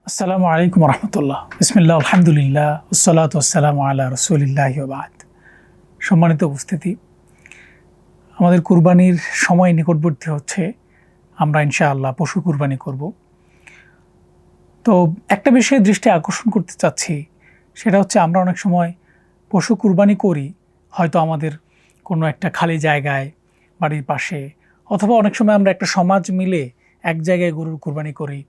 আসসালামু আলাইকুম রহমতুল্লাহ। বিসমিল্লাহ, আলহামদুলিল্লাহ, ওসসালাতু ওয়াসসালামু আলা রাসূলিল্লাহি ওয়া বা'দ। সম্মানিত উপস্থিতি, আমাদের কুরবানির সময় নিকটবর্তী হচ্ছে। আমরা ইনশাআল্লাহ পশু কুরবানি করব। তো একটা বিষয়ে দৃষ্টি আকর্ষণ করতে চাচ্ছি, সেটা হচ্ছে আমরা অনেক সময় পশু কুরবানি করি হয়তো আমাদের কোনো একটা খালি জায়গায়, বাড়ির পাশে, অথবা অনেক সময় আমরা একটা সমাজ মিলে এক জায়গায় গরুর কুরবানি করি।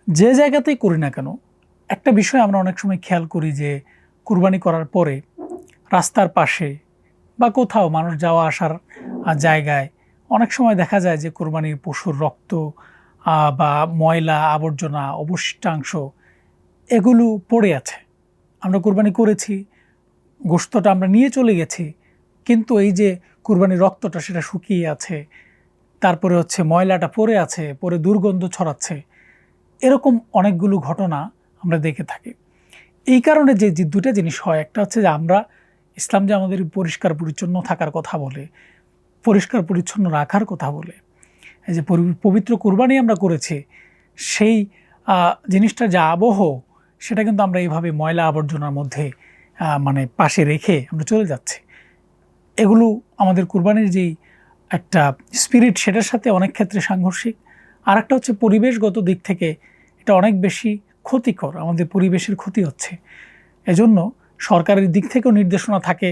যে জায়গাতেই করি না কেন, একটা বিষয় আমরা অনেক সময় খেয়াল করি যে কুরবানি করার পরে রাস্তার পাশে বা কোথাও মানুষ যাওয়া আসার জায়গায় অনেক সময় দেখা যায় যে কুরবানির পশুর রক্ত বা ময়লা আবর্জনা অবশিষ্টাংশ এগুলো পড়ে আছে। আমরা কুরবানি করেছি, গোশতটা আমরা নিয়ে চলে গেছি, কিন্তু এই যে কুরবানির রক্তটা সেটা শুকিয়ে আছে, তারপরে হচ্ছে ময়লাটা পড়ে আছে, পরে দুর্গন্ধ ছড়াচ্ছে। এরকম অনেকগুলো ঘটনা আমরা দেখে থাকি। এই কারণে যে দুটা জিনিস হয়, একটা হচ্ছে যে আমরা ইসলাম যে আমাদের পরিষ্কার পরিচ্ছন্ন থাকার কথা বলে, পরিষ্কার পরিচ্ছন্ন রাখার কথা বলে, এই যে পবিত্র কুরবানি আমরা করেছি, সেই জিনিসটা যে আবহ, সেটা কিন্তু আমরা এইভাবে ময়লা আবর্জনার মধ্যে মানে পাশে রেখে আমরা চলে যাচ্ছি। এগুলো আমাদের কুরবানির যেই একটা স্পিরিট, সেটার সাথে অনেক ক্ষেত্রে সাংঘর্ষিক। আর একটা হচ্ছে পরিবেশগত দিক থেকে এটা অনেক বেশি ক্ষতিকর, আমাদের পরিবেশের ক্ষতি হচ্ছে। এজন্য সরকারের দিক থেকেও নির্দেশনা থাকে,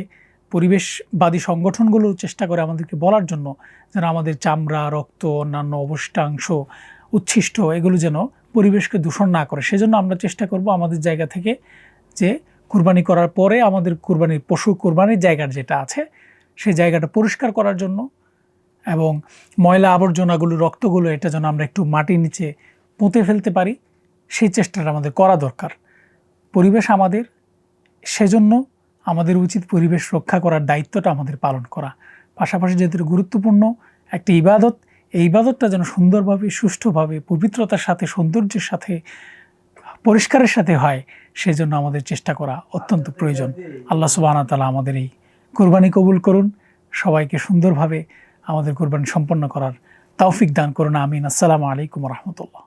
পরিবেশবাদী সংগঠনগুলো চেষ্টা করে আমাদেরকে বলার জন্য যেন আমাদের চামড়া, রক্ত, অন্যান্য অবশিষ্টাংশ, উচ্ছিষ্ট এগুলো যেন পরিবেশকে দূষণ না করে। সেজন্য আমরা চেষ্টা করব আমাদের জায়গা থেকে যে কুরবানি করার পরে আমাদের কুরবানির পশু কুরবানির জায়গার যেটা আছে সেই জায়গাটা পরিষ্কার করার জন্য, এবং ময়লা আবর্জনাগুলো, রক্তগুলো এটা যেন আমরা একটু মাটির নিচে পুঁতে ফেলতে পারি, সেই চেষ্টাটা আমাদের করা দরকার। পরিবেশ আমাদের, সেজন্য আমাদের উচিত পরিবেশ রক্ষা করার দায়িত্বটা আমাদের পালন করা। পাশাপাশি যেহেতু গুরুত্বপূর্ণ একটি ইবাদত, এই ইবাদতটা যেন সুন্দরভাবে, সুষ্ঠুভাবে, পবিত্রতার সাথে, সৌন্দর্যের সাথে, পরিষ্কারের সাথে হয়, সেজন্য আমাদের চেষ্টা করা অত্যন্ত প্রয়োজন। আল্লাহ সুবহানাহু ওয়া তাআলা আমাদের এই কুরবানি কবুল করুন, সবাইকে সুন্দরভাবে আমাদের কুরবানি সম্পন্ন করার তৌফিক দান করুন। আমিন। আসসালামু আলাইকুম রহমতুল্লাহ।